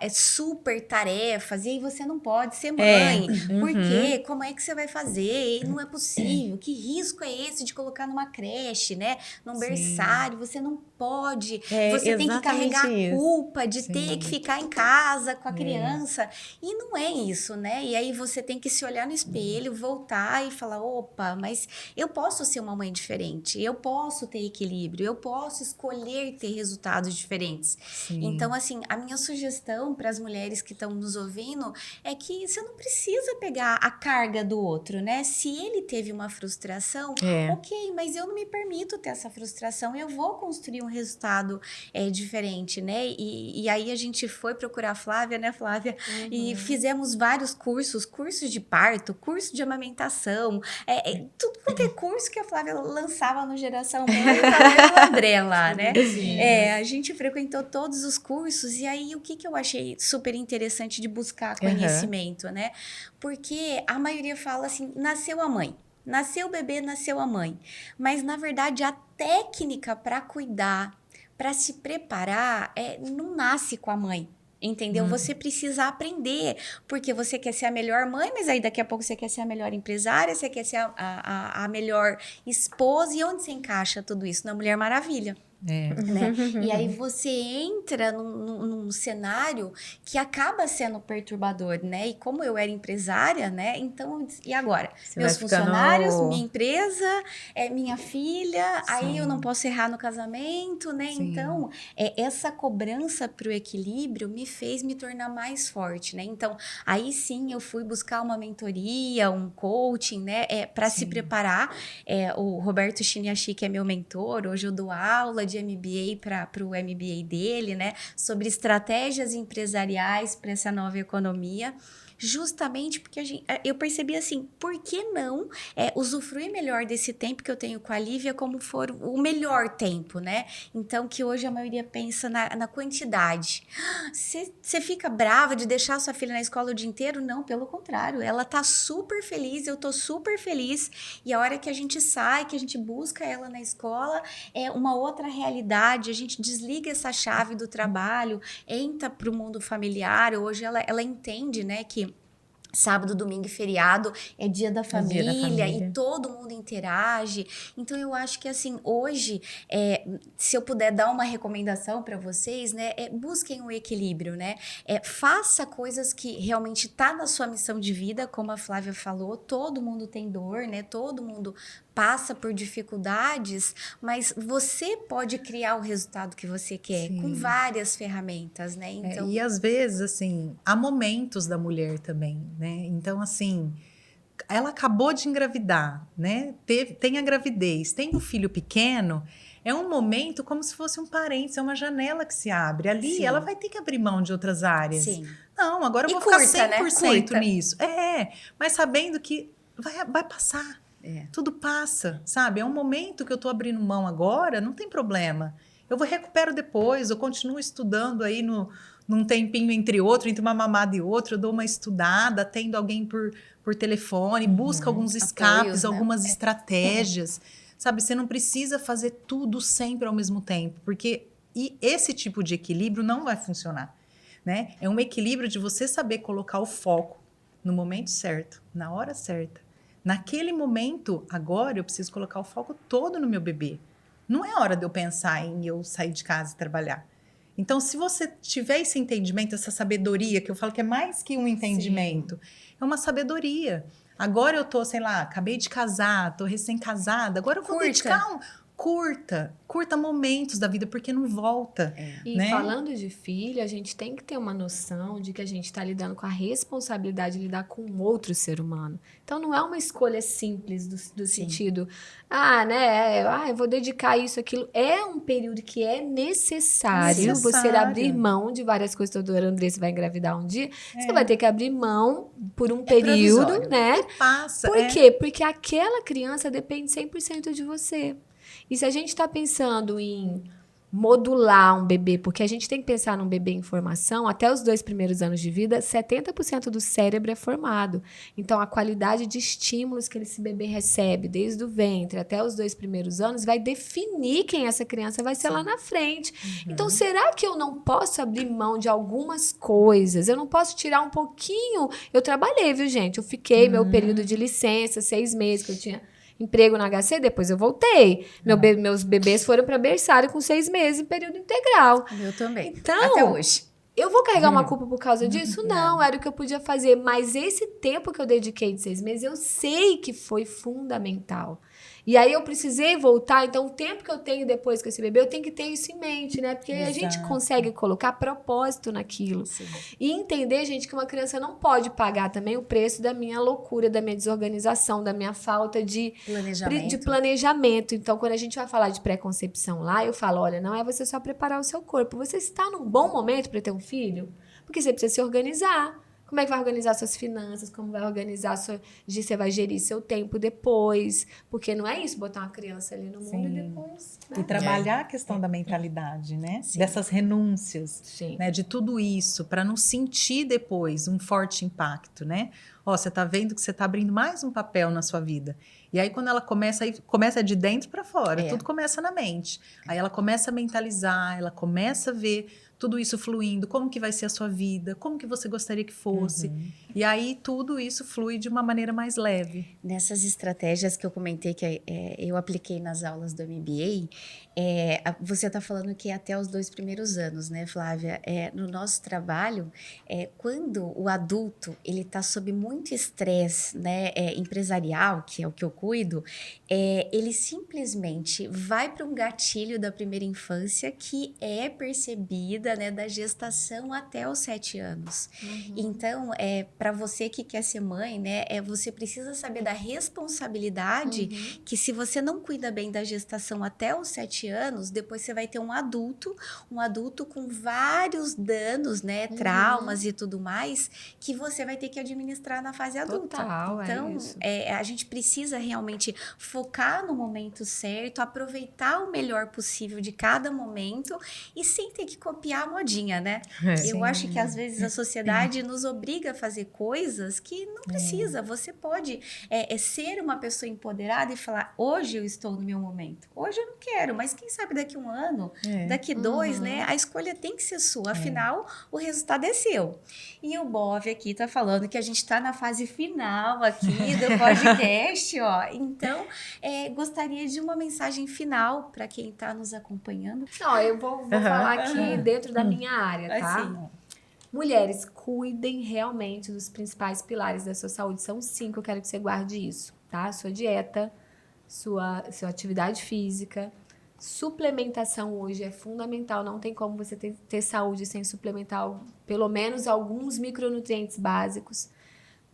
é super tarefas, e aí você não pode ser mãe, por quê? Como é que você vai fazer? Não é possível, que risco é esse de colocar numa creche, né, num berçário, você não pode, você tem que carregar a culpa de ter que ficar em casa com a criança, e não é isso, né, e aí você tem que se olhar no espelho, voltar e falar, opa, mas eu posso ser uma mãe diferente, eu posso ter equilíbrio, eu posso escolher ter resultados diferentes. Sim. Então, assim, a minha sugestão para as mulheres que estão nos ouvindo é que você não precisa pegar a carga do outro, né? Se ele teve uma frustração, ok, mas eu não me permito ter essa frustração, eu vou construir um resultado diferente, né? E aí a gente foi procurar a Flávia, né, Flávia? E fizemos vários cursos de parto, curso de amamentação, tudo quanto é curso que a Flávia lançava no Geração Mãe, também o André lá, né? A gente frequentou todos os cursos e aí o que eu achei super interessante de buscar conhecimento, né? Porque a maioria fala assim, nasceu a mãe. Nasceu o bebê, nasceu a mãe. Mas, na verdade, a técnica para cuidar, para se preparar, não nasce com a mãe. Entendeu? Você precisa aprender, porque você quer ser a melhor mãe, mas aí daqui a pouco você quer ser a melhor empresária, você quer ser a melhor esposa, e onde você encaixa tudo isso? Na Mulher Maravilha. Né? E aí você entra num cenário que acaba sendo perturbador, né? E como eu era empresária, né? Então, e agora? Você meus vai ficando... funcionários, minha empresa, minha filha, aí eu não posso errar no casamento, né? Sim. Então, essa cobrança para o equilíbrio me fez me tornar mais forte, né? Então, aí sim eu fui buscar uma mentoria, um coaching, né? Para se preparar. O Roberto Chiniachi, que é meu mentor, hoje eu dou aula de MBA para o MBA dele, né? Sobre estratégias empresariais para essa nova economia. Justamente porque eu percebi assim, por que não usufruir melhor desse tempo que eu tenho com a Lívia como for o melhor tempo, né? Então, que hoje a maioria pensa na quantidade. Você fica brava de deixar sua filha na escola o dia inteiro? Não, pelo contrário. Ela tá super feliz, eu tô super feliz. E a hora que a gente sai, que a gente busca ela na escola, é uma outra realidade. A gente desliga essa chave do trabalho, entra pro mundo familiar. Hoje ela entende, né, que sábado, domingo e feriado é dia da família e todo mundo interage. Então, eu acho que, assim, hoje, se eu puder dar uma recomendação para vocês, né, busquem o equilíbrio, né? Faça coisas que realmente tá na sua missão de vida, como a Flávia falou, todo mundo tem dor, né? Todo mundo passa por dificuldades, mas você pode criar o resultado que você quer com várias ferramentas, né? Então, e às vezes, assim, há momentos da mulher também. né? Então, assim, ela acabou de engravidar, né? Tem a gravidez, tem um filho pequeno, é um momento como se fosse um parênteses, é uma janela que se abre. Ali Sim. ela vai ter que abrir mão de outras áreas. Sim. Não, agora eu E vou curta, ficar né? 100% Curta. nisso. Mas sabendo que vai passar. Tudo passa, sabe? É um momento que eu tô abrindo mão agora, não tem problema. Eu recupero depois, eu continuo estudando aí num tempinho entre uma mamada e outra, eu dou uma estudada, atendo alguém por telefone, busco alguns escapes, Apoios, né? algumas estratégias, sabe? Você não precisa fazer tudo sempre ao mesmo tempo, porque esse tipo de equilíbrio não vai funcionar, né? É um equilíbrio de você saber colocar o foco no momento certo, na hora certa. Naquele momento, agora eu preciso colocar o foco todo no meu bebê. Não é hora de eu pensar em eu sair de casa e trabalhar. Então, se você tiver esse entendimento, essa sabedoria, que eu falo que é mais que um entendimento, é uma sabedoria. Agora eu tô, sei lá, acabei de casar, tô recém-casada, agora eu vou dedicar curta momentos da vida, porque não volta. E né? falando de filho, a gente tem que ter uma noção de que a gente está lidando com a responsabilidade de lidar com um outro ser humano. Então, não é uma escolha simples do sentido, eu vou dedicar isso, aquilo. É um período que é necessário você abrir mão de várias coisas. A doutora Andressa vai engravidar um dia, você vai ter que abrir mão por um período, provisório. né? E passa. Por quê? Porque aquela criança depende 100% de você. E se a gente está pensando em modular um bebê, porque a gente tem que pensar num bebê em formação, até os 2 primeiros anos de vida, 70% do cérebro é formado. Então, a qualidade de estímulos que esse bebê recebe, desde o ventre até os 2 primeiros anos, vai definir quem essa criança vai ser lá na frente. Então, será que eu não posso abrir mão de algumas coisas? Eu não posso tirar um pouquinho? Eu trabalhei, viu, gente? Eu fiquei meu período de licença, 6 meses que eu tinha emprego na HC, depois eu voltei. Meus bebês foram para berçário com 6 meses em período integral. Eu também. Então, até hoje. Eu vou carregar uma culpa por causa disso? Não, era o que eu podia fazer. Mas esse tempo que eu dediquei de 6 meses, eu sei que foi fundamental. E aí eu precisei voltar, então o tempo que eu tenho depois com esse bebê, eu tenho que ter isso em mente, né? Porque a gente consegue colocar propósito naquilo. Sim. E entender, gente, que uma criança não pode pagar também o preço da minha loucura, da minha desorganização, da minha falta de planejamento. Então, quando a gente vai falar de pré-concepção lá, eu falo, olha, não é você só preparar o seu corpo. Você está num bom momento para ter um filho? Porque você precisa se organizar. Como é que vai organizar suas finanças? Como vai organizar você vai gerir seu tempo depois? Porque não é isso, botar uma criança ali no mundo e depois... Né? E trabalhar a questão da mentalidade, né? Sim. Dessas renúncias, Sim. né? De tudo isso, para não sentir depois um forte impacto, né? Você tá vendo que você tá abrindo mais um papel na sua vida. E aí, quando ela começa de dentro para fora, tudo começa na mente. Aí ela começa a mentalizar, ela começa a ver tudo isso fluindo, como que vai ser a sua vida, como que você gostaria que fosse. E aí, tudo isso flui de uma maneira mais leve. Nessas estratégias que eu comentei que eu apliquei nas aulas do MBA, você está falando que é até os 2 primeiros anos, né, Flávia? No nosso trabalho, quando o adulto ele está sob muito estresse, né, empresarial, que é o que eu cuido, ele simplesmente vai para um gatilho da primeira infância que é percebida, né, da gestação até os 7 anos. Então, para você que quer ser mãe, né, você precisa saber da responsabilidade que se você não cuida bem da gestação até os 7 anos, depois você vai ter um adulto com vários danos, né, traumas e tudo mais, que você vai ter que administrar na fase adulta. Total, então, é isso. A gente precisa realmente focar no momento certo, aproveitar o melhor possível de cada momento e sem ter que copiar a modinha, né? Eu acho que às vezes a sociedade nos obriga a fazer coisas que não precisa. Você pode ser uma pessoa empoderada e falar, hoje eu estou no meu momento. Hoje eu não quero, mas quem sabe daqui 1 ano, daqui 2, né? A escolha tem que ser sua. Afinal, o resultado é seu. E o Bov aqui tá falando que a gente tá na fase final aqui do podcast, ó. Então, gostaria de uma mensagem final para quem está nos acompanhando. Não, eu vou falar aqui dentro da minha área, tá? Assim. Mulheres, cuidem realmente dos principais pilares da sua saúde. São 5, eu quero que você guarde isso, tá? Sua dieta, sua atividade física. Suplementação hoje é fundamental. Não tem como você ter saúde sem suplementar pelo menos alguns micronutrientes básicos.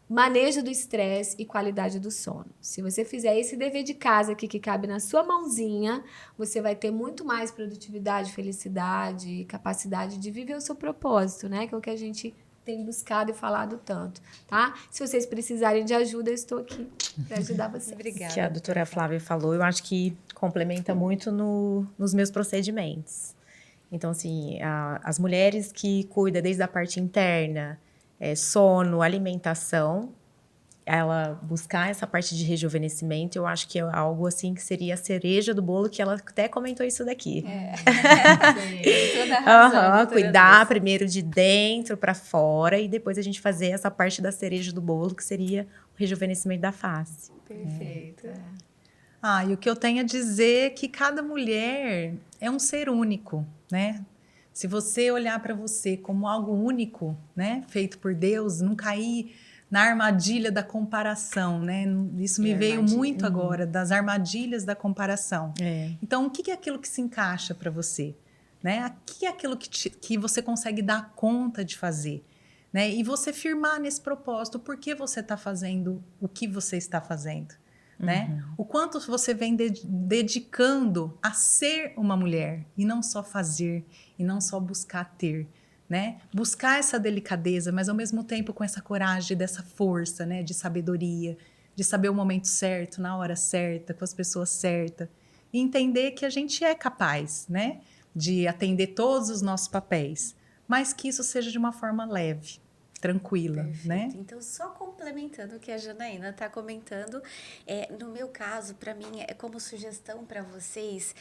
manejo do estresse e qualidade do sono. Se você fizer esse dever de casa aqui que cabe na sua mãozinha, você vai ter muito mais produtividade, felicidade e capacidade de viver o seu propósito, né? Que é o que a gente tem buscado e falado tanto, tá? Se vocês precisarem de ajuda, eu estou aqui para ajudar vocês. Obrigada. Que a doutora Flávia falou, eu acho que complementa muito nos meus procedimentos. Então, assim, as mulheres que cuidam desde a parte interna, sono, alimentação, ela buscar essa parte de rejuvenescimento, eu acho que é algo assim que seria a cereja do bolo, que ela até comentou isso daqui. Toda a razão, Cuidar primeiro de dentro para fora e depois a gente fazer essa parte da cereja do bolo, que seria o rejuvenescimento da face. Perfeito. E o que eu tenho a dizer é que cada mulher é um ser único, né? Se você olhar para você como algo único, né, feito por Deus, não cair na armadilha da comparação, né? Isso me veio muito agora, das armadilhas da comparação. Então, o que é aquilo que se encaixa para você? Né? O que é aquilo que você consegue dar conta de fazer? Né? E você firmar nesse propósito, por que você está fazendo o que você está fazendo? Né? O quanto você vem dedicando a ser uma mulher e não só fazer, e não só buscar ter, né? Buscar essa delicadeza, mas ao mesmo tempo com essa coragem, dessa força, né? De sabedoria, de saber o momento certo, na hora certa, com as pessoas certas, e entender que a gente é capaz, né? De atender todos os nossos papéis, mas que isso seja de uma forma leve, tranquila, Perfeito. né? Então, só complementando o que a Janaína está comentando, no meu caso, para mim, como sugestão para vocês,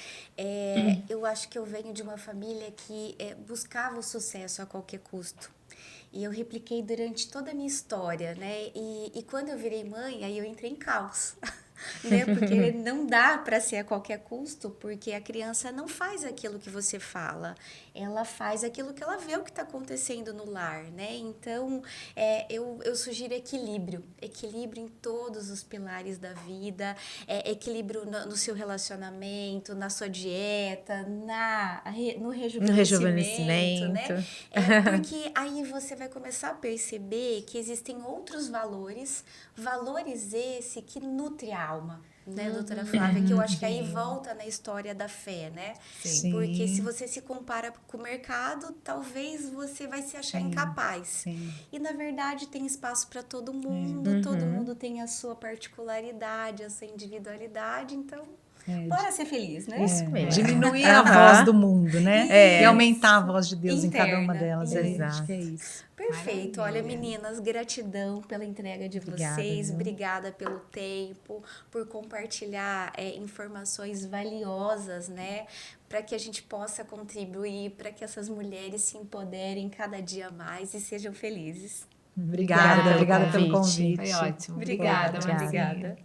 eu acho que eu venho de uma família que buscava o sucesso a qualquer custo. E eu repliquei durante toda a minha história, né? E quando eu virei mãe, aí eu entrei em caos. Né? Porque não dá para ser a qualquer custo, porque a criança não faz aquilo que você fala, ela faz aquilo que ela vê o que está acontecendo no lar, né? Então, eu sugiro equilíbrio em todos os pilares da vida, equilíbrio no seu relacionamento, na sua dieta, no rejuvenescimento, né? Porque aí você vai começar a perceber que existem outros valores esse que nutre a alma, né, doutora Flávia? Que eu acho que aí volta na história da fé, né? Sim. Porque se você se compara com o mercado, talvez você vai se achar incapaz. Sim. E, na verdade, tem espaço para todo mundo, todo mundo tem a sua particularidade, a sua individualidade, então... Bora ser feliz, né? Isso mesmo. Diminuir a voz do mundo, né? E aumentar a voz de Deus interna, em cada uma delas. Exato. Acho que é isso. Perfeito. Olha, meninas, gratidão pela entrega de vocês. Obrigada pelo tempo, por compartilhar informações valiosas, né? Para que a gente possa contribuir, para que essas mulheres se empoderem cada dia mais e sejam felizes. Obrigada pelo convite. Foi ótimo. Obrigada. Obrigada.